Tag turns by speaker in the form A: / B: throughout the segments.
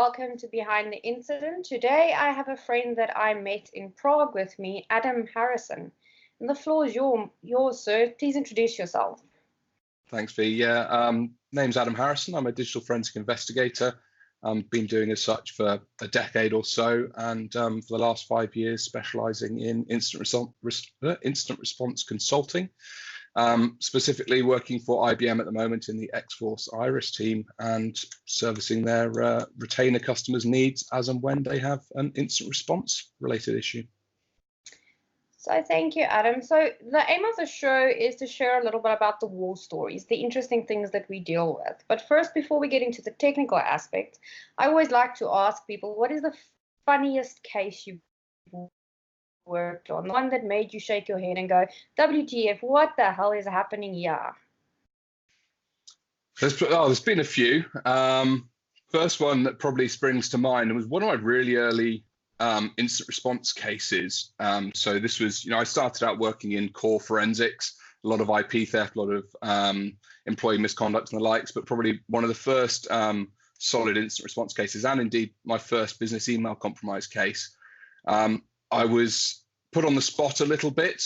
A: welcome to Behind the Incident. Today I have a friend that I met in Prague with me, Adam Harrison. And the floor is yours, sir. Please introduce yourself.
B: Thanks, V. Name's Adam Harrison. I'm a digital forensic investigator. Been doing as such for a decade or so, and for the last 5 years specialising in incident response consulting. Specifically working for IBM at the moment in the X-Force Iris team and servicing their retainer customers' needs as and when they have an incident response related issue.
A: So thank you, Adam. So the aim of the show is to share a little bit about the war stories, the interesting things that we deal with. But first, before we get into the technical aspect, I always like to ask people, what is the funniest case you've worked on, the one that made you shake your head and go, WTF, what the hell is happening here?
B: There's been a few. First one that probably springs to mind was one of my really early incident response cases. So this was, I started out working in core forensics, a lot of IP theft, a lot of employee misconduct and the likes, but probably one of the first solid incident response cases, and indeed my first business email compromise case. I was put on the spot a little bit.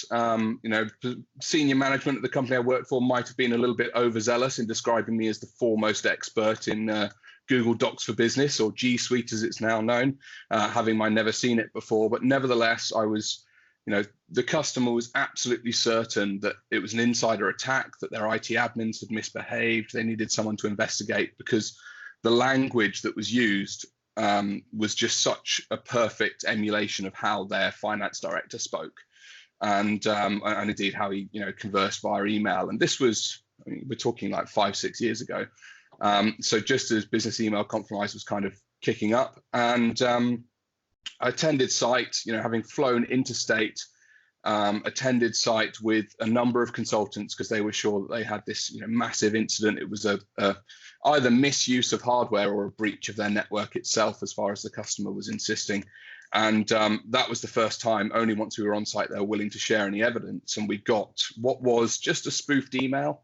B: Senior management at the company I worked for might have been a little bit overzealous in describing me as the foremost expert in Google Docs for Business, or G Suite as it's now known, having never seen it before. But nevertheless, I was, the customer was absolutely certain that it was an insider attack, that their IT admins had misbehaved. They needed someone to investigate because the language that was used was just such a perfect emulation of how their finance director spoke, and indeed how he conversed via email. And this was, we're talking like 5-6 years ago. So just as business email compromise was kind of kicking up, and I attended site, having flown interstate, attended site with a number of consultants because they were sure that they had this massive incident. It was a either misuse of hardware or a breach of their network itself, as far as the customer was insisting. And that was the first time, only once we were on site, they were willing to share any evidence. And we got what was just a spoofed email.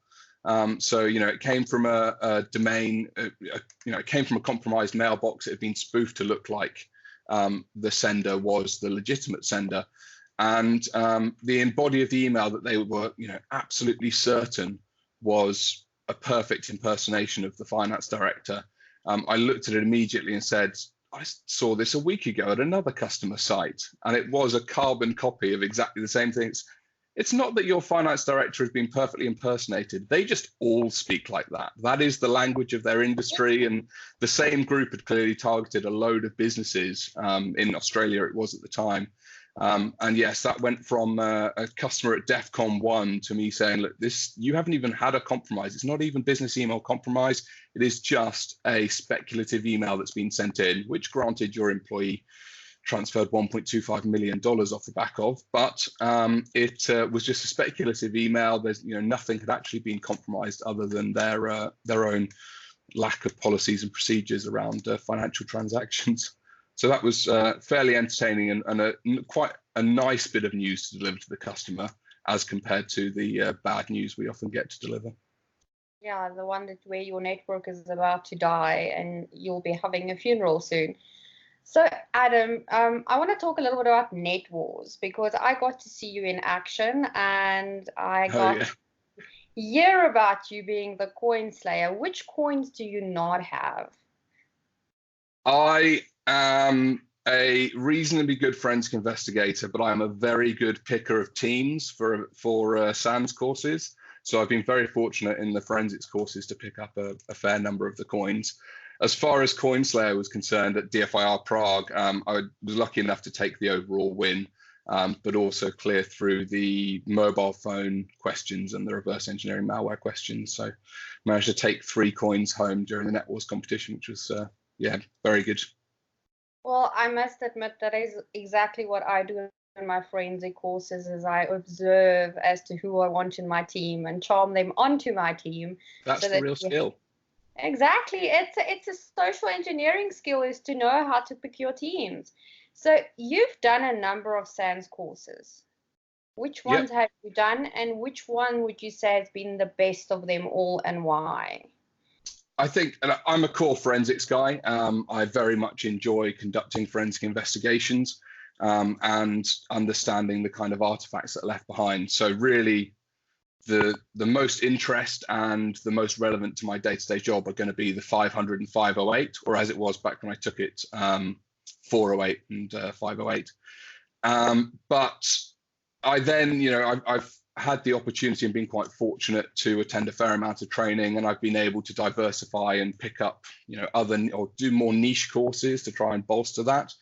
B: So, it came from a domain, it came from a compromised mailbox. It had been spoofed to look like the sender was the legitimate sender. And the body of the email that they were, absolutely certain was a perfect impersonation of the finance director. I looked at it immediately and said, I saw this a week ago at another customer site, and it was a carbon copy of exactly the same things. It's not that your finance director has been perfectly impersonated. They just all speak like that. That is the language of their industry. And the same group had clearly targeted a load of businesses in Australia, it was at the time. And yes, that went from a customer at DEFCON 1 to me saying, look, you haven't even had a compromise. It's not even business email compromise. It is just a speculative email that's been sent in, which granted your employee transferred $1.25 million off the back of, but it was just a speculative email. There's nothing had actually been compromised other than their own lack of policies and procedures around financial transactions. So that was fairly entertaining and quite a nice bit of news to deliver to the customer, as compared to the bad news we often get to deliver.
A: Yeah, the one where your network is about to die and you'll be having a funeral soon. So, Adam, I want to talk a little bit about net wars, because I got to see you in action, and I got to hear about you being the coin slayer. Which coins do you not have?
B: I am a reasonably good forensic investigator, but I'm a very good picker of teams for SANS courses. So I've been very fortunate in the forensics courses to pick up a fair number of the coins. As far as Coinslayer was concerned at DFIR Prague, I was lucky enough to take the overall win, but also clear through the mobile phone questions and the reverse engineering malware questions. So managed to take 3 coins home during the Net Wars competition, which was, very good.
A: Well, I must admit that is exactly what I do in my forensic courses, is I observe as to who I want in my team and charm them onto my team.
B: That's the real skill.
A: Exactly. It's a social engineering skill, is to know how to pick your teams. So you've done a number of SANS courses. Which ones have you done, and which one would you say has been the best of them all, and why?
B: I think, and I'm a core forensics guy. I very much enjoy conducting forensic investigations and understanding the kind of artifacts that are left behind. So really, the most interest and the most relevant to my day-to-day job are going to be the 500 and 508, or as it was back when I took it, 408 and 508. But I then, I've had the opportunity and been quite fortunate to attend a fair amount of training, and I've been able to diversify and pick up, other or do more niche courses to try and bolster that.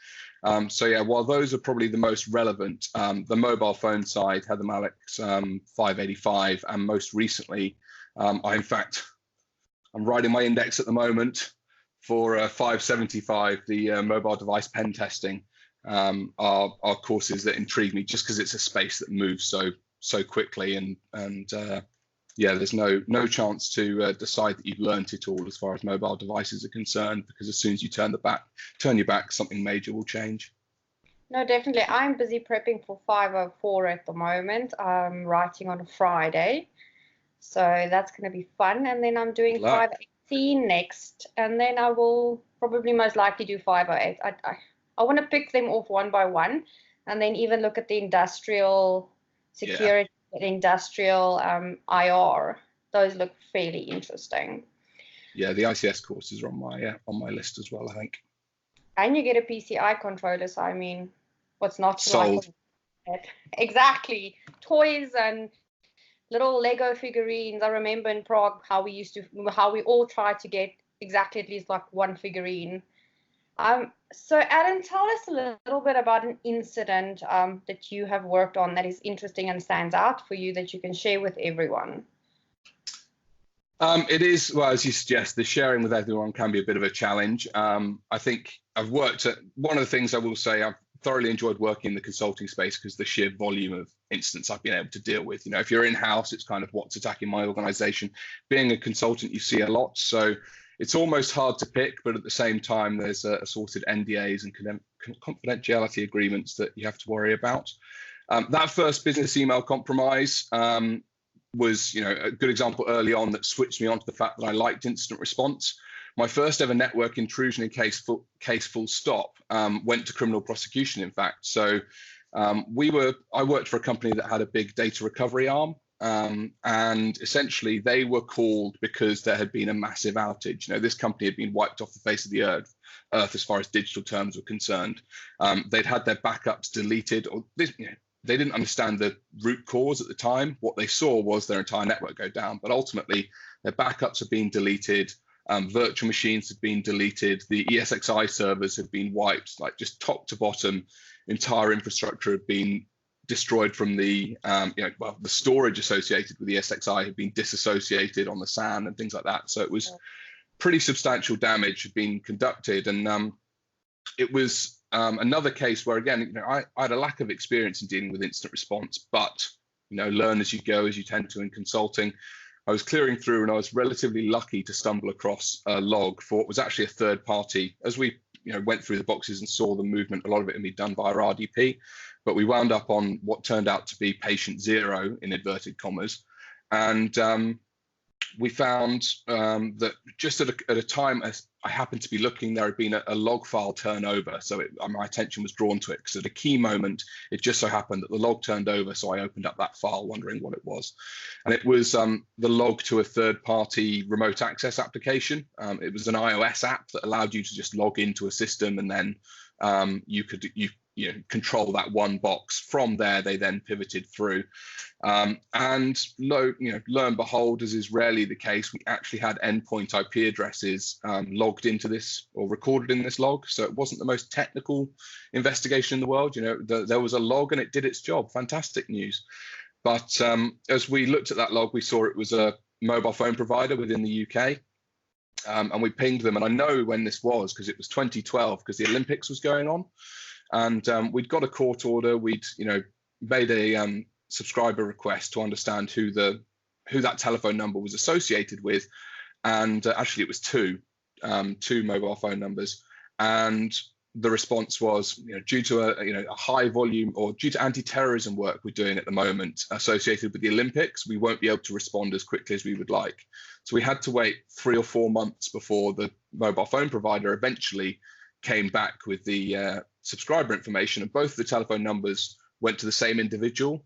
B: So yeah, while those are probably the most relevant, the mobile phone side, Heather Malick's 585, and most recently, I'm writing my index at the moment for 575, the mobile device pen testing, are courses that intrigue me just because it's a space that moves so quickly, and yeah, there's no chance to decide that you've learned it all as far as mobile devices are concerned, because as soon as you turn your back, something major will change.
A: No, definitely. I'm busy prepping for 504 at the moment. I'm writing on a Friday, so that's going to be fun. And then I'm doing 518 next, and then I will probably most likely do 508. I want to pick them off one by one, and then even look at the industrial security, industrial IR. Those look fairly interesting.
B: Yeah, the ICS courses are on my list as well, I think.
A: And you get a PCI controller, so I mean, what's not to
B: Sold.
A: like? Exactly. Toys and little Lego figurines. I remember in Prague how we all tried to get exactly at least like one figurine. So Adam, tell us a little bit about an incident that you have worked on that is interesting and stands out for you that you can share with everyone.
B: It is, well, as you suggest, the sharing with everyone can be a bit of a challenge. I think I've worked at, one of the things I will say, I've thoroughly enjoyed working in the consulting space because the sheer volume of incidents I've been able to deal with. If you're in-house, it's kind of what's attacking my organization. Being a consultant, you see a lot. So it's almost hard to pick, but at the same time, there's assorted NDAs and confidentiality agreements that you have to worry about. That first business email compromise was, a good example early on that switched me onto the fact that I liked incident response. My first ever network intrusion in case full stop went to criminal prosecution, in fact. So I worked for a company that had a big data recovery arm. And essentially they were called because there had been a massive outage. This company had been wiped off the face of the earth as far as digital terms were concerned. They'd had their backups deleted, or they didn't understand the root cause at the time. What they saw was their entire network go down, but ultimately their backups had been deleted. Virtual machines had been deleted. The ESXi servers had been wiped, like just top to bottom. Entire infrastructure had been destroyed from the the storage associated with the ESXi had been disassociated on the SAN and things like that. So it was pretty substantial damage had been conducted, and it was another case where, again, I had a lack of experience in dealing with incident response, but learn as you go, as you tend to in consulting. I was clearing through, and I was relatively lucky to stumble across a log for what was actually a third party. As we went through the boxes and saw the movement, a lot of it had been done by our RDP, but we wound up on what turned out to be patient zero, in inverted commas. And we found that just at a time as I happened to be looking, there had been a log file turnover. So my attention was drawn to it, because at a key moment, it just so happened that the log turned over. So I opened up that file wondering what it was. And it was the log to a third-party remote access application. It was an iOS app that allowed you to just log into a system, and then you could control that one box. From there, they then pivoted through. And lo and behold, as is rarely the case, we actually had endpoint IP addresses logged into this or recorded in this log. So it wasn't the most technical investigation in the world. There was a log and it did its job. Fantastic news. But as we looked at that log, we saw it was a mobile phone provider within the UK. And we pinged them. And I know when this was, because it was 2012, because the Olympics was going on. And we'd got a court order. We'd made a subscriber request to understand who that telephone number was associated with, and actually it was two mobile phone numbers. And the response was, due to a high volume, or due to anti-terrorism work we're doing at the moment associated with the Olympics, we won't be able to respond as quickly as we would like. So we had to wait 3 or 4 months before the mobile phone provider eventually came back with the subscriber information, and both of the telephone numbers went to the same individual.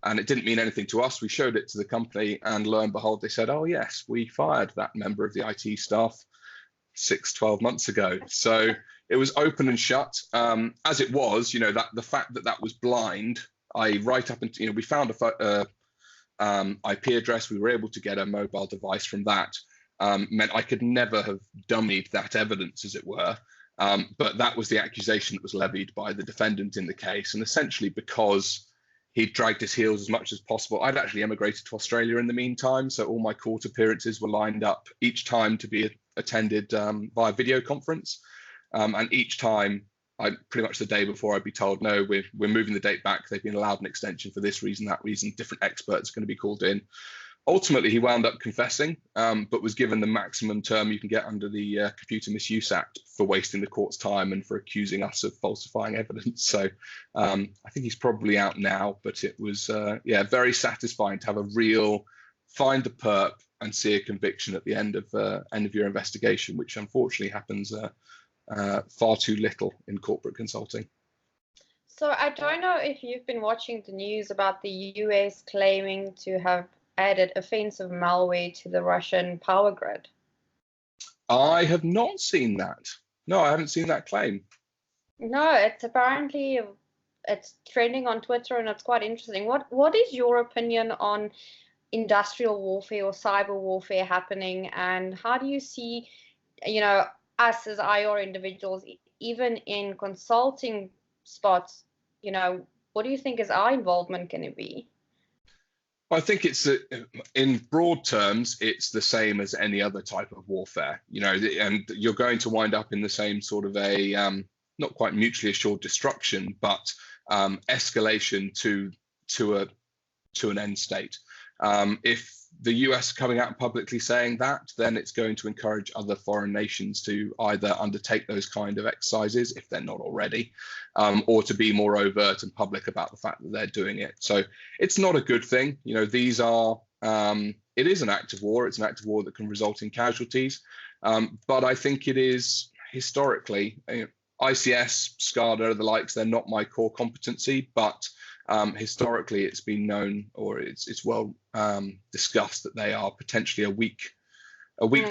B: And it didn't mean anything to us. We showed it to the company, and lo and behold, they said, oh yes, we fired that member of the IT staff 12 months ago. So it was open and shut. As it was, that the fact that was blind, right up until, we found a IP address, we were able to get a mobile device from that, meant I could never have dummied that evidence, as it were. But that was the accusation that was levied by the defendant in the case. And essentially, because he dragged his heels as much as possible, I'd actually emigrated to Australia in the meantime. So all my court appearances were lined up each time to be attended via video conference. And each time, pretty much the day before, I'd be told, no, we're moving the date back. They've been allowed an extension for this reason, that reason. Different experts are going to be called in. Ultimately, he wound up confessing, but was given the maximum term you can get under the Computer Misuse Act for wasting the court's time and for accusing us of falsifying evidence. So I think he's probably out now, but it was, very satisfying to have a real find the perp and see a conviction at the end of your investigation, which unfortunately happens far too little in corporate consulting.
A: So I don't know if you've been watching the news about the US claiming to have added offensive malware to the Russian power grid.
B: I have not seen that. No, I haven't seen that claim.
A: No, it's apparently trending on Twitter, and it's quite interesting. What is your opinion on industrial warfare or cyber warfare happening, and how do you see, us as IR individuals, even in consulting spots, what do you think is our involvement going to be?
B: I think it's in broad terms, it's the same as any other type of warfare, and you're going to wind up in the same sort of a not quite mutually assured destruction, but escalation to an end state. If the US coming out and publicly saying that, then it's going to encourage other foreign nations to either undertake those kind of exercises, if they're not already, or to be more overt and public about the fact that they're doing it. So it's not a good thing. These are, it is an act of war. It's an act of war that can result in casualties. But I think it is historically, ICS, SCADA, the likes, they're not my core competency, but historically it's been known, or it's well discussed, that they are potentially a weak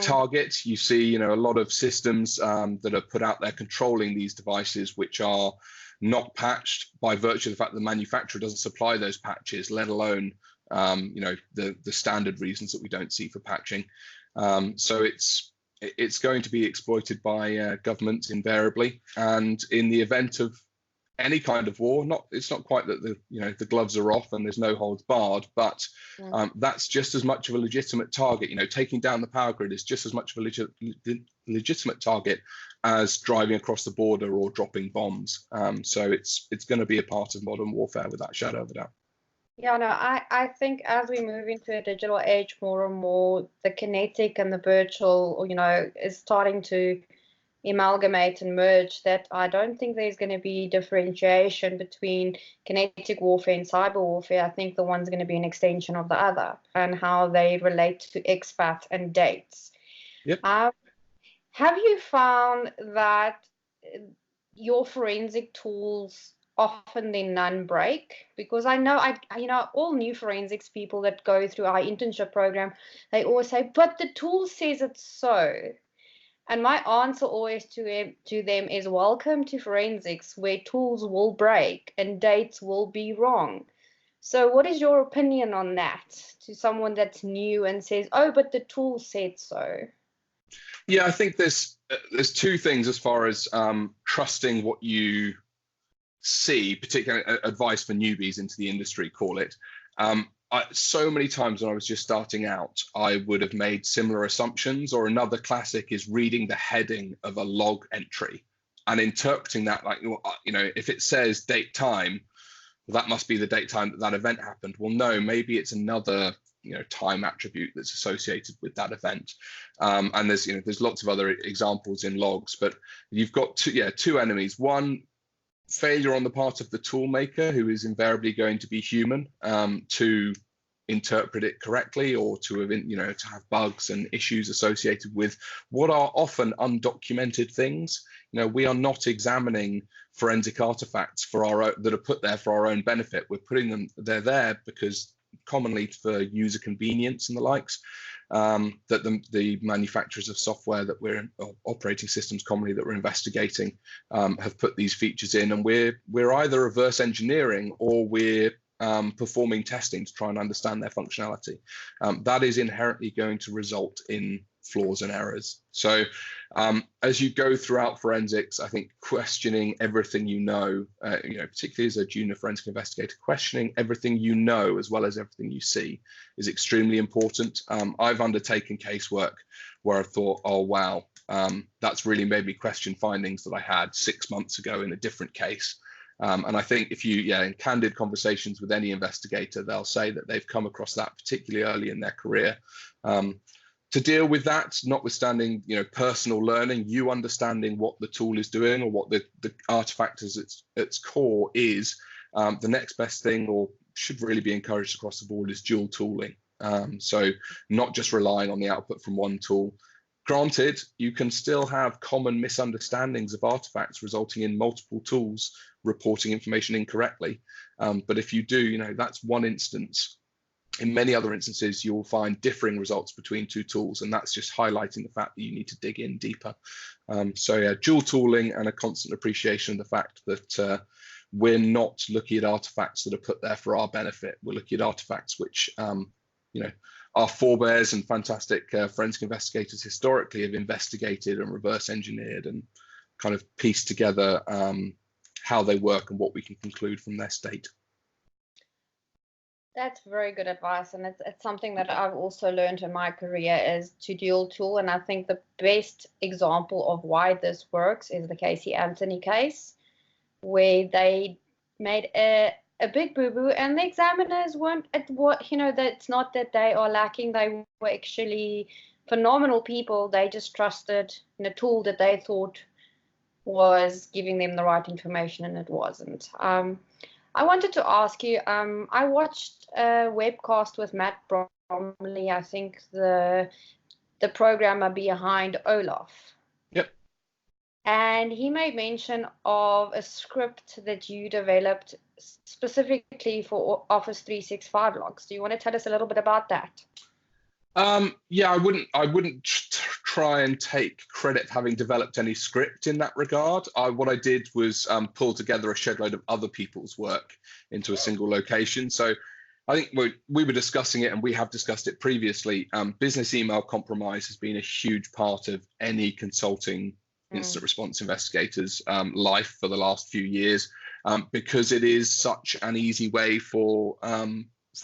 B: target. You see, a lot of systems that are put out there controlling these devices, which are not patched by virtue of the fact that the manufacturer doesn't supply those patches, let alone the standard reasons that we don't see for patching. So it's going to be exploited by governments invariably, and in the event of any kind of war, it's not quite that the gloves are off and there's no holds barred, but that's just as much of a legitimate target. Taking down the power grid is just as much of a legitimate target as driving across the border or dropping bombs. So it's going to be a part of modern warfare without a shadow of a doubt.
A: Yeah, no, I think as we move into a digital age more and more, the kinetic and the virtual, is starting to amalgamate and merge, that I don't think there's going to be differentiation between kinetic warfare and cyber warfare. I think the one's going to be an extension of the other, and how they relate to expat and dates.
B: Yep.
A: Have you found that your forensic tools often then none break? Because I know all new forensics people that go through our internship program, they always say, but the tool says it's so. And my answer always to them is, welcome to forensics, where tools will break and dates will be wrong. So what is your opinion on that, to someone that's new and says, oh, but the tool said so?
B: Yeah, I think there's two things as far as trusting what you see, particularly advice for newbies into the industry, call it. So many times when I was just starting out, I would have made similar assumptions, or another classic is reading the heading of a log entry and interpreting that like, if it says date time, well, that must be the date time that event happened. Well, no, maybe it's another time attribute that's associated with that event. And there's lots of other examples in logs, but you've got two enemies. One, failure on the part of the tool maker, who is invariably going to be human, to interpret it correctly, or to have bugs and issues associated with what are often undocumented things. We are not examining forensic artifacts that are put there for our own benefit. We're putting them, they're there because commonly for user convenience and the likes, that the manufacturers of software that or operating systems commonly that we're investigating have put these features in, and we're either reverse engineering or we're performing testing to try and understand their functionality. That is inherently going to result in flaws and errors. So as you go throughout forensics, I think questioning everything particularly as a junior forensic investigator, questioning everything as well as everything you see is extremely important. I've undertaken casework where I thought, oh wow, that's really made me question findings that I had 6 months ago in a different case. And I think if in candid conversations with any investigator, they'll say that they've come across that particularly early in their career. To deal with that, notwithstanding personal learning, you understanding what the tool is doing or what the artifact is its core is, the next best thing, or should really be encouraged across the board, is dual tooling. So not just relying on the output from one tool. Granted, you can still have common misunderstandings of artifacts resulting in multiple tools reporting information incorrectly. But if you do, that's one instance. In many other instances, you'll find differing results between two tools, and that's just highlighting the fact that you need to dig in deeper. Dual tooling and a constant appreciation of the fact that we're not looking at artifacts that are put there for our benefit. We're looking at artifacts which, our forebears and fantastic forensic investigators historically have investigated and reverse engineered and kind of pieced together how they work and what we can conclude from their state.
A: That's very good advice, and it's something that I've also learned in my career, is to dual tool. And I think the best example of why this works is the Casey Anthony case, where they made a big boo-boo, and the examiners weren't at that's not that they are lacking. They were actually phenomenal people. They just trusted in a tool that they thought was giving them the right information, and it wasn't. I wanted to ask you, I watched a webcast with Matt Bromley, I think the programmer behind Olaf.
B: Yep.
A: And he made mention of a script that you developed specifically for Office 365 Logs. Do you want to tell us a little bit about that?
B: I wouldn't try and take credit for having developed any script in that regard. What I did was pull together a shed load of other people's work into a single location. So I think we were discussing it, and we have discussed it previously. Business email compromise has been a huge part of any consulting incident response investigators' life for the last few years, because it is such an easy way for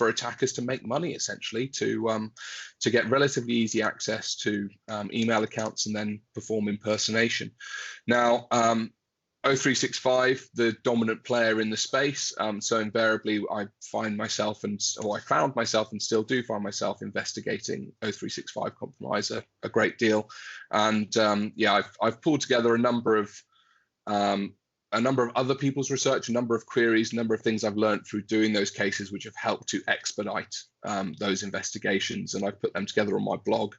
B: attackers to make money, essentially, to get relatively easy access to email accounts and then perform impersonation. Now, O365, the dominant player in the space, so invariably I found myself and still do find myself investigating O365 compromise a great deal. And I've pulled together a number of other people's research, a number of queries, a number of things I've learned through doing those cases, which have helped to expedite those investigations, and I've put them together on my blog.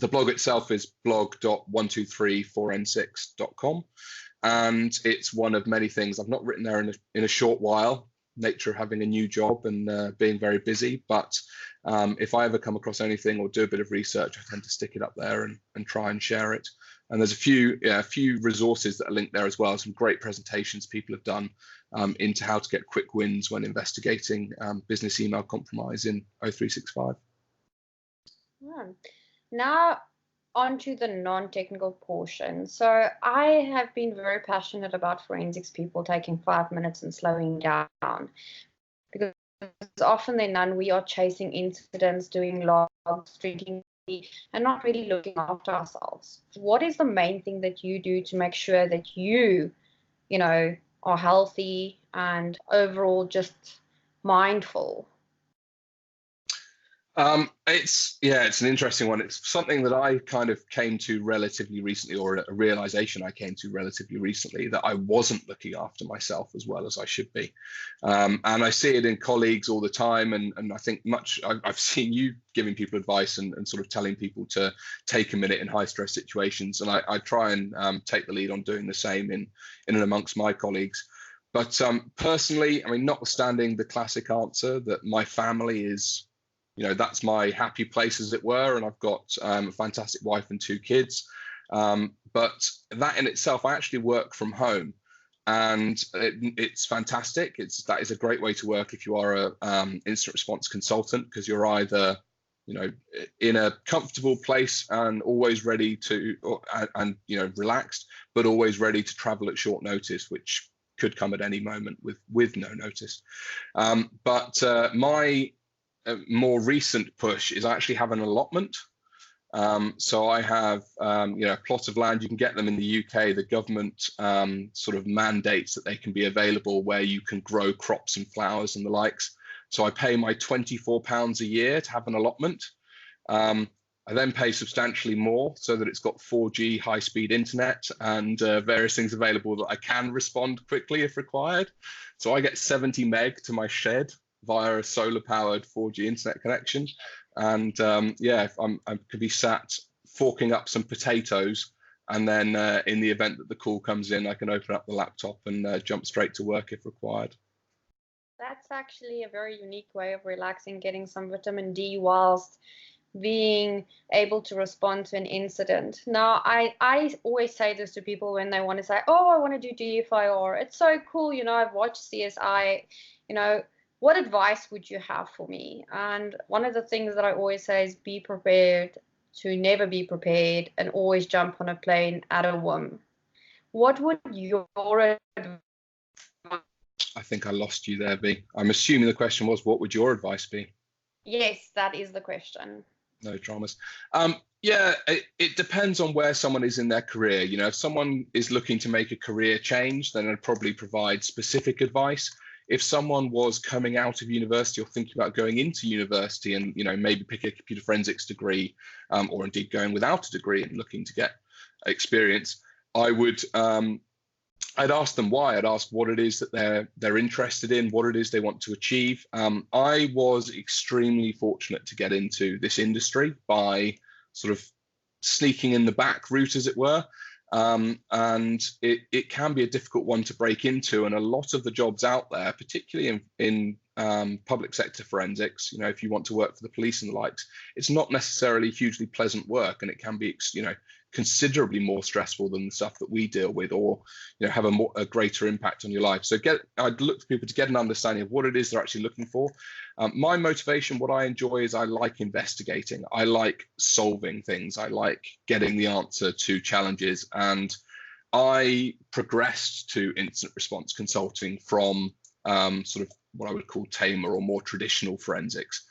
B: The blog itself is blog.123forensics.com, and it's one of many things. I've not written there in a short while, nature of having a new job and being very busy, but if I ever come across anything or do a bit of research, I tend to stick it up there and try and share it. And there's a few resources that are linked there as well, some great presentations people have done into how to get quick wins when investigating business email compromise in O365.
A: Yeah. Now on to the non-technical portion. So I have been very passionate about forensics people taking 5 minutes and slowing down, because often than none we are chasing incidents, doing logs, drinking tea, and not really looking after ourselves. What is the main thing that you do to make sure that you are healthy and overall just mindful?
B: It's an interesting one. It's something that I kind of came to relatively recently, or a realization I came to relatively recently, that I wasn't looking after myself as well as I should be. And I see it in colleagues all the time. And I think I've seen you giving people advice and sort of telling people to take a minute in high stress situations. And I try and take the lead on doing the same in and amongst my colleagues. But personally, I mean, notwithstanding the classic answer that my family is, that's my happy place, as it were, and I've got a fantastic wife and 2 kids. But that in itself, I actually work from home, and it's fantastic. That is a great way to work if you are a incident response consultant, because you're either in a comfortable place and always ready to, and relaxed, but always ready to travel at short notice, which could come at any moment with no notice. But my more recent push is I actually have an allotment. So I have a plot of land. You can get them in the UK. The government sort of mandates that they can be available where you can grow crops and flowers and the likes. So I pay my £24 a year to have an allotment. I then pay substantially more so that it's got 4G high-speed internet and various things available that I can respond quickly if required. So I get 70 meg to my shed via a solar-powered 4G internet connection. And I could be sat forking up some potatoes, and then in the event that the call comes in, I can open up the laptop and jump straight to work if required.
A: That's actually a very unique way of relaxing, getting some vitamin D whilst being able to respond to an incident. Now, I always say this to people when they want to say, oh, I want to do DFIR. It's so cool, I've watched CSI, what advice would you have for me? And one of the things that I always say is be prepared to never be prepared and always jump on a plane at a whim. What would your advice?
B: I think I lost you there, B. I'm assuming the question was, what would your advice be?
A: Yes, that is the question.
B: No dramas. It depends on where someone is in their career. If someone is looking to make a career change, then I'd probably provide specific advice. If someone was coming out of university or thinking about going into university and maybe pick a computer forensics degree, or indeed going without a degree and looking to get experience, I'd ask them why. I'd ask what it is that they're interested in, what it is they want to achieve. I was extremely fortunate to get into this industry by sort of sneaking in the back route, as it were. And it can be a difficult one to break into. And a lot of the jobs out there, particularly in public sector forensics, if you want to work for the police and the likes, it's not necessarily hugely pleasant work, and it can be, considerably more stressful than the stuff that we deal with, or have a greater impact on your life. So I'd look for people to get an understanding of what it is they're actually looking for. My motivation, what I enjoy, is I like investigating. I like solving things. I like getting the answer to challenges. And I progressed to incident response consulting from sort of what I would call tamer or more traditional forensics,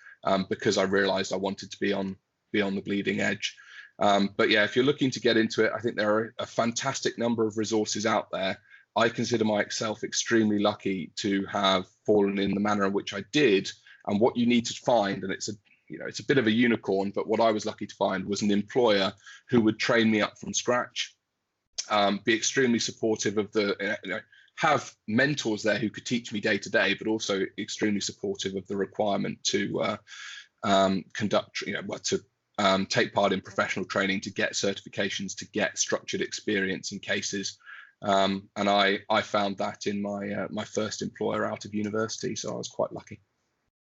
B: because I realized I wanted to be on the bleeding edge. But yeah, if you're looking to get into it, I think there are a fantastic number of resources out there. I consider myself extremely lucky to have fallen in the manner in which I did. And what you need to find, and it's a bit of a unicorn, but what I was lucky to find was an employer who would train me up from scratch, be extremely supportive of have mentors there who could teach me day to day, but also extremely supportive of the requirement to conduct, take part in professional training, to get certifications, to get structured experience in cases. And I found that in my first employer out of university, so I was quite lucky.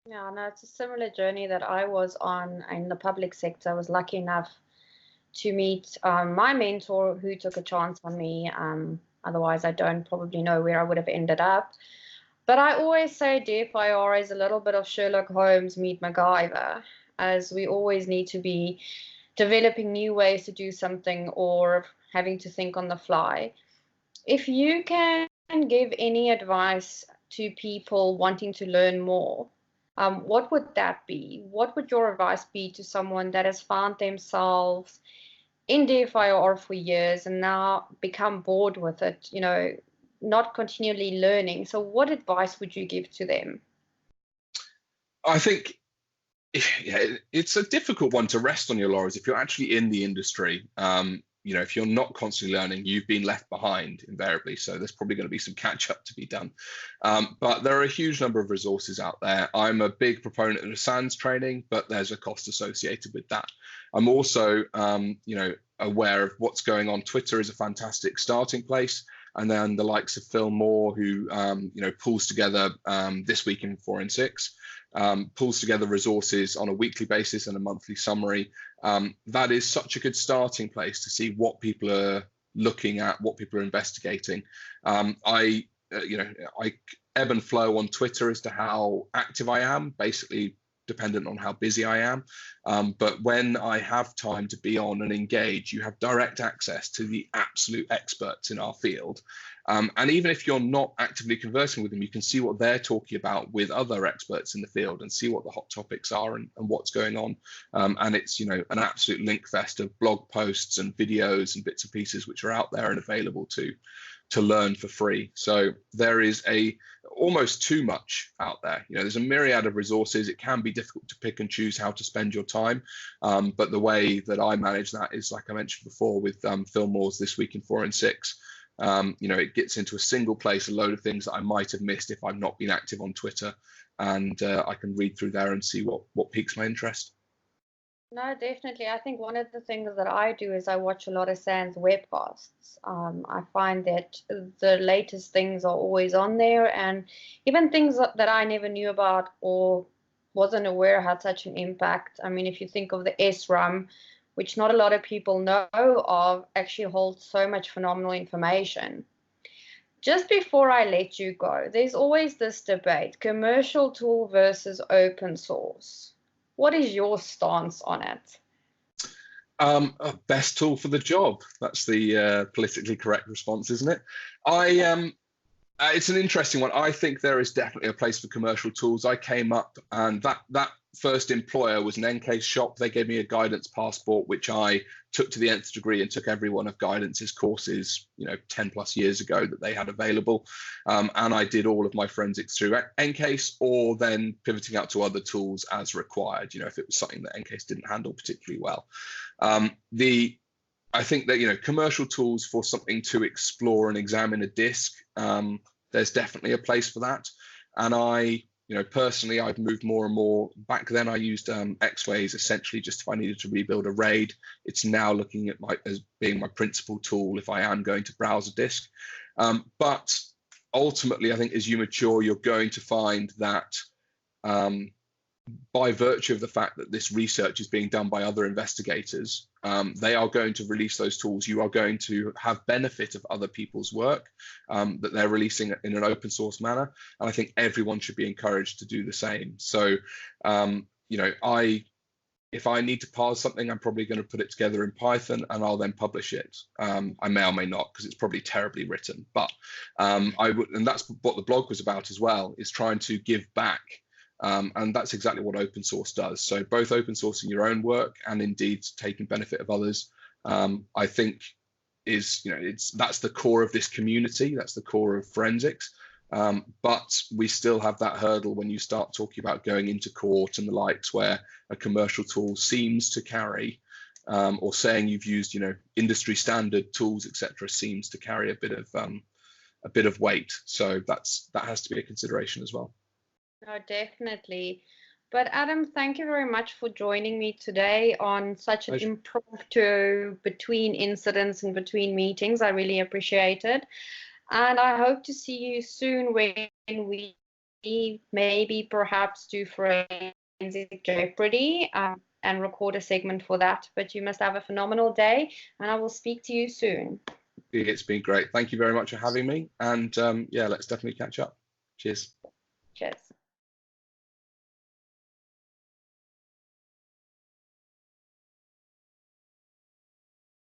A: Yeah, no, it's a similar journey that I was on in the public sector. I was lucky enough to meet my mentor, who took a chance on me. Otherwise, I don't probably know where I would have ended up. But I always say DFIR is a little bit of Sherlock Holmes meet MacGyver, as we always need to be developing new ways to do something or having to think on the fly. If you can give any advice to people wanting to learn more, what would that be? What would your advice be to someone that has found themselves in DFIR for years and now become bored with it, not continually learning? So what advice would you give to them?
B: I think Yeah, it's a difficult one to rest on your laurels if you're actually in the industry. You know, if you're not constantly learning, you've been left behind invariably. So there's probably going to be some catch up to be done. But there are a huge number of resources out there. I'm a big proponent of the SANS training, but there's a cost associated with that. I'm also, you know, aware of what's going on. Twitter is a fantastic starting place. And then the likes of Phil Moore, who you know, pulls together This Week in Forensics, pulls together resources on a weekly basis and a monthly summary. That is such a good starting place to see what people are looking at, what people are investigating. I ebb and flow on Twitter as to how active I am, basically dependent on how busy I am. But when I have time to be on and engage, you have direct access to the absolute experts in our field. And even if you're not actively conversing with them, you can see what they're talking about with other experts in the field and see what the hot topics are and what's going on. And it's, you know, an absolute link fest of blog posts and videos and bits and pieces which are out there and available to learn for free. So there is almost too much out there. You know, there's a myriad of resources. It can be difficult to pick and choose how to spend your time. But the way that I manage that is, like I mentioned before, with Phil Moore's This Week in Forensics. You know, it gets into a single place, a load of things that I might have missed if I've not been active on Twitter. And I can read through there and see what piques my interest.
A: No, definitely. I think one of the things that I do is I watch a lot of SANS webcasts. I find that the latest things are always on there, and even things that I never knew about or wasn't aware had such an impact. I mean, if you think of the SRAM, which not a lot of people know of, actually holds so much phenomenal information. Just before I let you go, there's always this debate, commercial tool versus open source. What is your stance on it?
B: Best tool for the job. That's the politically correct response, isn't it? It's an interesting one. I think there is definitely a place for commercial tools. I came up, and that first employer was an Encase shop. They gave me a guidance passport, which I took to the nth degree and took every one of Guidance's courses, you know, 10 plus years ago that they had available. And I did all of my forensics through Encase, or then pivoting out to other tools as required, you know, if it was something that Encase didn't handle particularly well. I think that, you know, commercial tools for something to explore and examine a disk, there's definitely a place for that. And you know, personally, I've moved more and more. Back then, I used X-Ways essentially just if I needed to rebuild a RAID. It's now looking at as being my principal tool if I am going to browse a disk. But ultimately, I think as you mature, you're going to find that by virtue of the fact that this research is being done by other investigators, they are going to release those tools. You are going to have benefit of other people's work that they're releasing in an open source manner. And I think everyone should be encouraged to do the same. So, you know, if I need to parse something, I'm probably going to put it together in Python and I'll then publish it. I may or may not, because it's probably terribly written, but I would, and that's what the blog was about as well, is trying to give back. And that's exactly what open source does. So both open sourcing your own work and indeed taking benefit of others, I think is, you know, that's the core of this community. That's the core of forensics. But we still have that hurdle when you start talking about going into court and the likes, where a commercial tool seems to carry, or saying you've used, you know, industry standard tools, etc., seems to carry a bit of weight. So that has to be a consideration as well.
A: No, definitely. But Adam, thank you very much for joining me today on such an impromptu between incidents and between meetings. I really appreciate it. And I hope to see you soon when we maybe perhaps do Forensic Jeopardy and record a segment for that. But you must have a phenomenal day, and I will speak to you soon.
B: It's been great. Thank you very much for having me. And yeah, let's definitely catch up. Cheers.
A: Cheers.